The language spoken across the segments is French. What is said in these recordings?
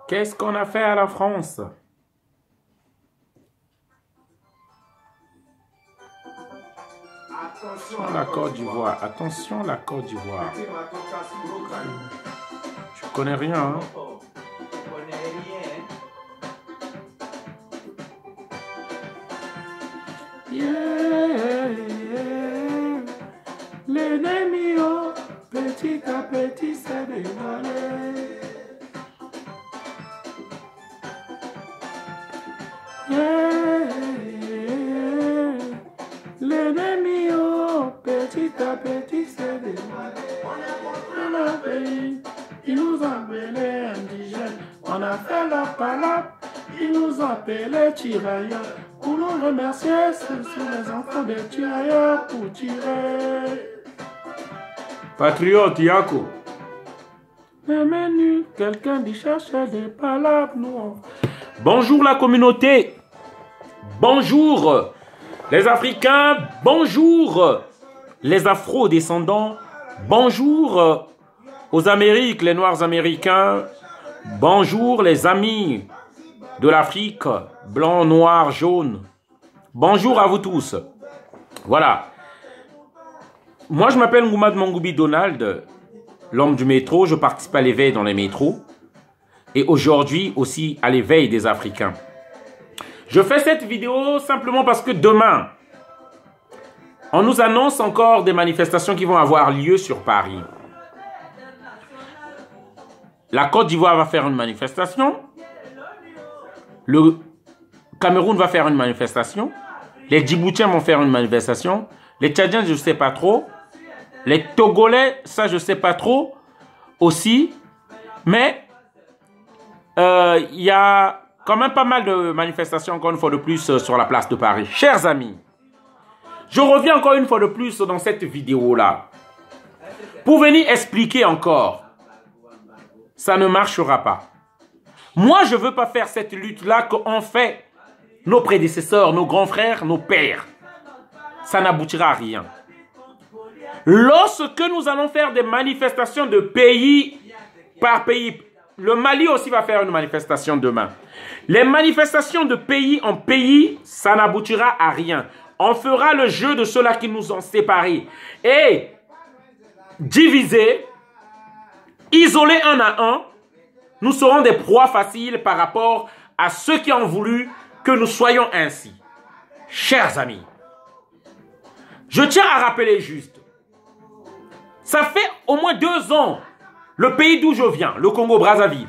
Qu'est-ce qu'on a fait à la France? Attention la Côte d'Ivoire. Attention la Côte d'Ivoire. Tu connais rien, hein? Yeah, l'ennemi, oh, petit à petit, s'est dévoilé. Yeah, l'ennemi, oh, petit à petit, s'est dévoilé. On a payé, ils nous ont appelés indigènes. On a fait leur palabre, ils nous ont appelés tirailleurs. Pour nous remercier, ce sont les enfants des tirailleurs pour tirer. Patriote, Yako. Le menu, quelqu'un dit chercher des palabres, nous. Bonjour la communauté. Bonjour les Africains. Bonjour les Afro-descendants. Bonjour aux Amériques, les Noirs américains. Bonjour les amis de l'Afrique, blanc, noir, jaune. Bonjour à vous tous. Voilà. Moi, je m'appelle Ngoumad Mangoubi Donald, l'homme du métro. Je participe à l'éveil dans les métros. Et aujourd'hui aussi à l'éveil des Africains. Je fais cette vidéo simplement parce que demain, on nous annonce encore des manifestations qui vont avoir lieu sur Paris. La Côte d'Ivoire va faire une manifestation. Le Cameroun va faire une manifestation. Les Djiboutiens vont faire une manifestation. Les Tchadiens, je ne sais pas trop. Les Togolais, ça, je ne sais pas trop aussi. Mais il y a quand même pas mal de manifestations, encore une fois de plus, sur la place de Paris. Chers amis, je reviens encore une fois de plus dans cette vidéo-là pour venir expliquer encore. Ça ne marchera pas. Moi, je ne veux pas faire cette lutte-là qu'ont fait nos prédécesseurs, nos grands frères, nos pères. Ça n'aboutira à rien. Lorsque nous allons faire des manifestations de pays par pays, le Mali aussi va faire une manifestation demain. Les manifestations de pays en pays, ça n'aboutira à rien. On fera le jeu de ceux-là qui nous ont séparés. Et diviser, isoler un à un, nous serons des proies faciles par rapport à ceux qui ont voulu que nous soyons ainsi. Chers amis, je tiens à rappeler juste, ça fait au moins 2 ans, le pays d'où je viens, le Congo-Brazzaville,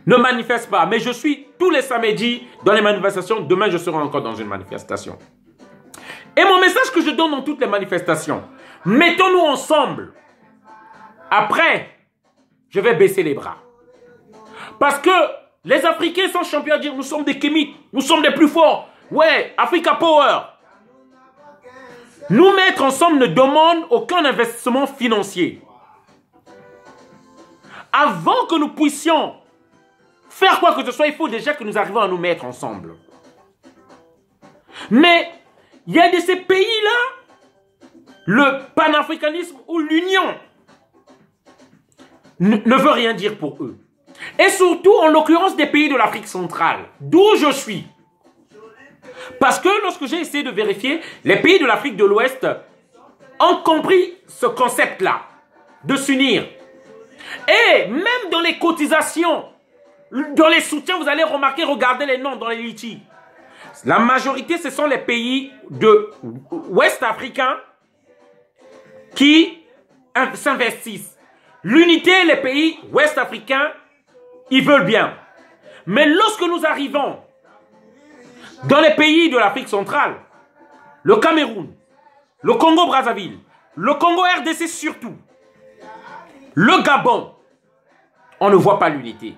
ne manifeste pas, mais je suis tous les samedis dans les manifestations. Demain, je serai encore dans une manifestation. Et mon message que je donne dans toutes les manifestations, mettons-nous ensemble. Après, je vais baisser les bras. Parce que les Africains sont champions à dire nous sommes des Kémites, nous sommes les plus forts. Ouais, Africa Power. Nous mettre ensemble ne demande aucun investissement financier. Avant que nous puissions faire quoi que ce soit, il faut déjà que nous arrivions à nous mettre ensemble. Mais il y a de ces pays-là, le panafricanisme ou l'union ne veut rien dire pour eux. Et surtout, en l'occurrence, des pays de l'Afrique centrale, d'où je suis. Parce que lorsque j'ai essayé de vérifier, les pays de l'Afrique de l'Ouest ont compris ce concept-là, de s'unir. Et même dans les cotisations, dans les soutiens, vous allez remarquer, regardez les noms dans les litis. La majorité, ce sont les pays de ouest africains qui s'investissent. L'unité, les pays ouest africains, ils veulent bien. Mais lorsque nous arrivons dans les pays de l'Afrique centrale, le Cameroun, le Congo-Brazzaville, le Congo-RDC surtout, le Gabon, on ne voit pas l'unité.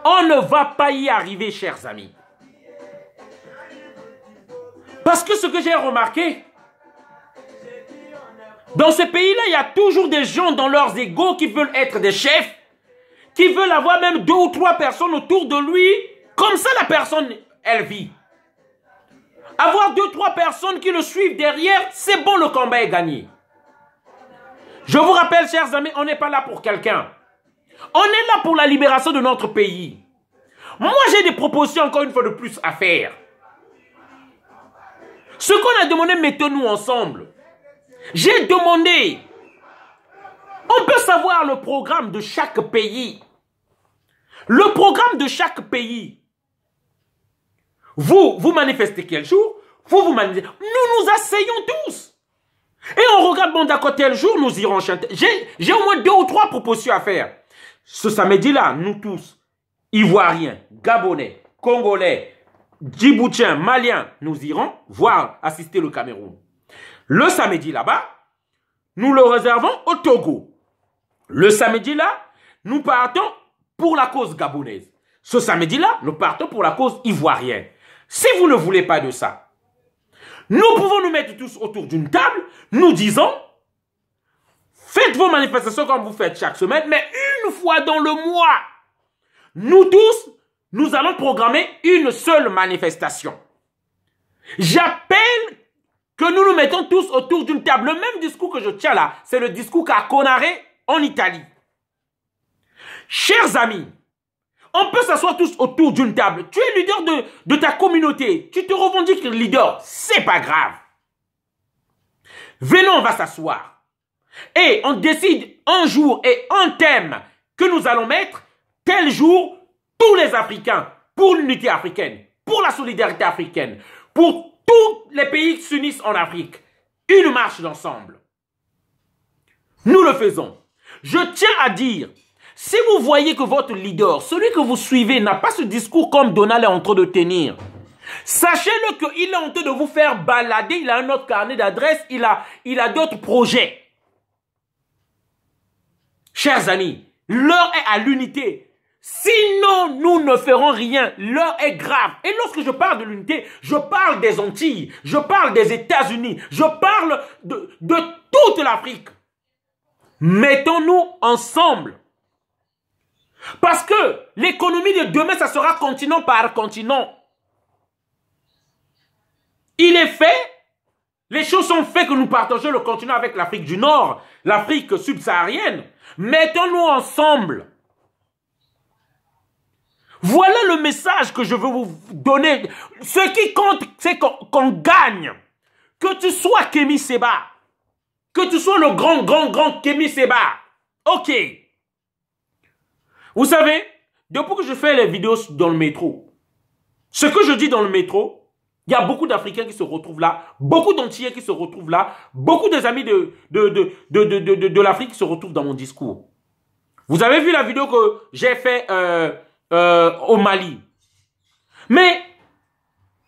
On ne va pas y arriver, chers amis. Parce que ce que j'ai remarqué, dans ce pays-là, il y a toujours des gens dans leurs égos qui veulent être des chefs, qui veulent avoir même 2 ou 3 personnes autour de lui. Comme ça, la personne elle vit. Avoir 2-3 personnes qui le suivent derrière, c'est bon, le combat est gagné. Je vous rappelle, chers amis, on n'est pas là pour quelqu'un. On est là pour la libération de notre pays. Moi, j'ai des propositions, encore une fois de plus, à faire. Ce qu'on a demandé, mettons-nous ensemble. J'ai demandé. On peut savoir le programme de chaque pays. Le programme de chaque pays. Vous manifestez quel jour? Vous manifestez. Nous asseyons tous. Et on regarde, bon d'accord, tel jour, nous irons chanter. J'ai au moins 2 ou 3 propositions à faire. Ce samedi-là, nous tous, Ivoiriens, Gabonais, Congolais, Djiboutiens, Maliens, nous irons voir assister le Cameroun. Le samedi là-bas, nous le réservons au Togo. Le samedi là, nous partons pour la cause gabonaise. Ce samedi-là, nous partons pour la cause ivoirienne. Si vous ne voulez pas de ça, nous pouvons nous mettre tous autour d'une table, nous disons, faites vos manifestations comme vous faites chaque semaine, mais une fois dans le mois, nous tous, nous allons programmer une seule manifestation. J'appelle que nous nous mettons tous autour d'une table. Le même discours que je tiens là, c'est le discours qu'a Conaré en Italie. Chers amis, on peut s'asseoir tous autour d'une table. Tu es leader de ta communauté. Tu te revendiques leader. C'est pas grave. Venons, on va s'asseoir. Et on décide un jour et un thème que nous allons mettre. Tel jour, tous les Africains, pour l'unité africaine, pour la solidarité africaine, pour tous les pays qui s'unissent en Afrique. Une marche d'ensemble. Nous le faisons. Je tiens à dire, si vous voyez que votre leader, celui que vous suivez, n'a pas ce discours comme Donald est en train de tenir, sachez-le qu'il est en train de vous faire balader, il a un autre carnet d'adresses, il a d'autres projets. Chers amis, l'heure est à l'unité. Sinon, nous ne ferons rien. L'heure est grave. Et lorsque je parle de l'unité, je parle des Antilles, je parle des États-Unis, je parle de toute l'Afrique. Mettons-nous ensemble. Parce que l'économie de demain, ça sera continent par continent. Il est fait, les choses sont faites que nous partageons le continent avec l'Afrique du Nord, l'Afrique subsaharienne. Mettons-nous ensemble. Voilà le message que je veux vous donner. Ce qui compte, c'est qu'on gagne. Que tu sois Kémy Séba, que tu sois le grand Kémy Séba. Ok. Vous savez, depuis que je fais les vidéos dans le métro, ce que je dis dans le métro, il y a beaucoup d'Africains qui se retrouvent là, beaucoup d'Antillais qui se retrouvent là, beaucoup des amis de l'Afrique qui se retrouvent dans mon discours. Vous avez vu la vidéo que j'ai fait au Mali. Mais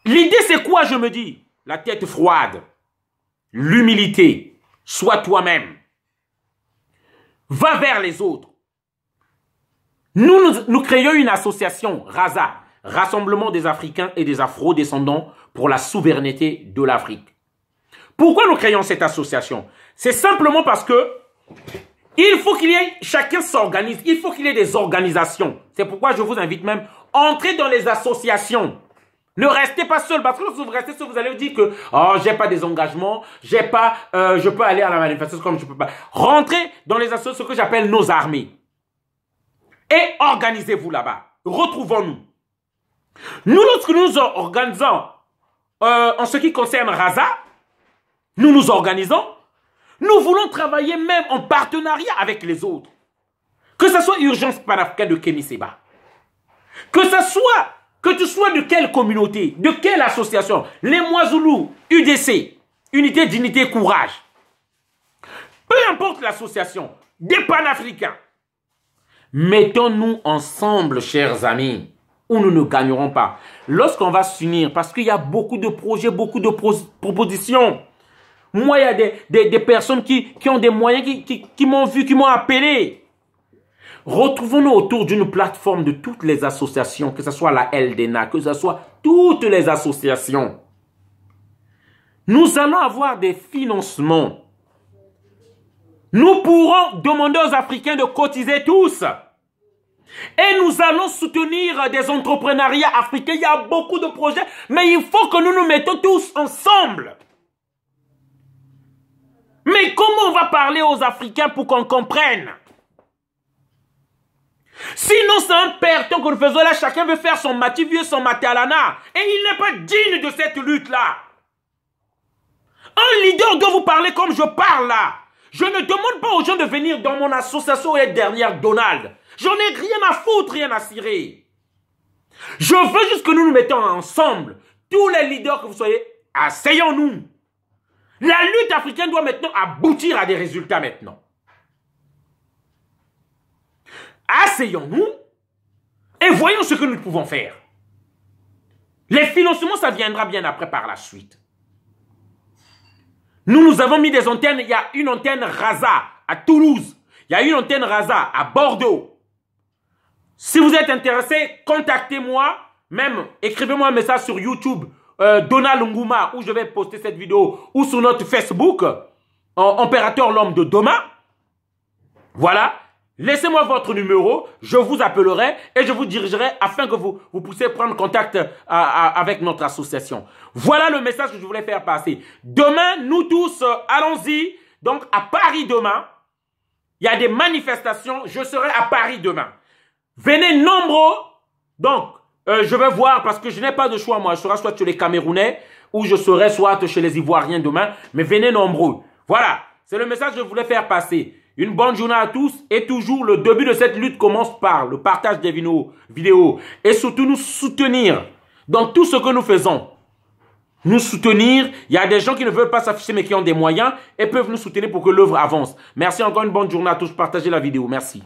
l'idée c'est quoi, je me dis? La tête froide, l'humilité, sois toi-même, va vers les autres. Nous créons une association, RASA, Rassemblement des Africains et des Afro-descendants pour la souveraineté de l'Afrique. Pourquoi nous créons cette association? C'est simplement parce que il faut qu'il y ait, chacun s'organise, il faut qu'il y ait des organisations. C'est pourquoi je vous invite même à entrer dans les associations. Ne restez pas seul, parce que si vous restez seul, vous allez vous dire que oh, j'ai pas des engagements, j'ai pas, je peux aller à la manifestation comme je peux pas. Rentrez dans les associations, ce que j'appelle nos armées. Et organisez-vous là-bas. Retrouvons-nous. Nous, lorsque nous nous organisons en ce qui concerne RASA, nous nous organisons, nous voulons travailler même en partenariat avec les autres. Que ce soit Urgence panafricaine de Kémy Séba. Que tu sois de quelle communauté, de quelle association, les Mwazoulou, UDC, Unité, Dignité, Courage. Peu importe l'association, des panafricains. Mettons-nous ensemble, chers amis, ou nous ne gagnerons pas. Lorsqu'on va s'unir, parce qu'il y a beaucoup de projets, beaucoup de propositions. Moi, il y a des personnes qui ont des moyens, qui m'ont vu, qui m'ont appelé. Retrouvons-nous autour d'une plateforme de toutes les associations, que ce soit la LDNA, que ce soit toutes les associations. Nous allons avoir des financements. Nous pourrons demander aux Africains de cotiser tous. Et nous allons soutenir des entrepreneuriats africains. Il y a beaucoup de projets, mais il faut que nous nous mettons tous ensemble. Mais comment on va parler aux Africains pour qu'on comprenne? Sinon, c'est un père-temps que nous faisons là. Chacun veut faire son Mativieux, son Matalana. Et il n'est pas digne de cette lutte-là. Un leader doit vous parler comme je parle là. Je ne demande pas aux gens de venir dans mon association et être derrière Donald. J'en ai rien à foutre, rien à cirer. Je veux juste que nous nous mettons ensemble. Tous les leaders que vous soyez, asseyons-nous. La lutte africaine doit maintenant aboutir à des résultats maintenant. Asseyons-nous et voyons ce que nous pouvons faire. Les financements, ça viendra bien après par la suite. Nous avons mis des antennes. Il y a une antenne Raza à Toulouse. Il y a une antenne Raza à Bordeaux. Si vous êtes intéressé, contactez-moi. Même, écrivez-moi un message sur YouTube, Donald Nguma, où je vais poster cette vidéo, ou sur notre Facebook, Impérateur l'homme de demain. Voilà. Laissez-moi votre numéro, je vous appellerai et je vous dirigerai afin que vous puissiez prendre contact avec notre association. Voilà le message que je voulais faire passer. Demain, nous tous, allons-y. Donc, à Paris demain, il y a des manifestations. Je serai à Paris demain. Venez nombreux. Donc, je vais voir parce que je n'ai pas de choix, moi. Je serai soit chez les Camerounais ou je serai soit chez les Ivoiriens demain. Mais venez nombreux. Voilà, c'est le message que je voulais faire passer. Une bonne journée à tous et toujours le début de cette lutte commence par le partage des vidéos et surtout nous soutenir dans tout ce que nous faisons. Nous soutenir, il y a des gens qui ne veulent pas s'afficher mais qui ont des moyens et peuvent nous soutenir pour que l'œuvre avance. Merci encore, une bonne journée à tous, partagez la vidéo, merci.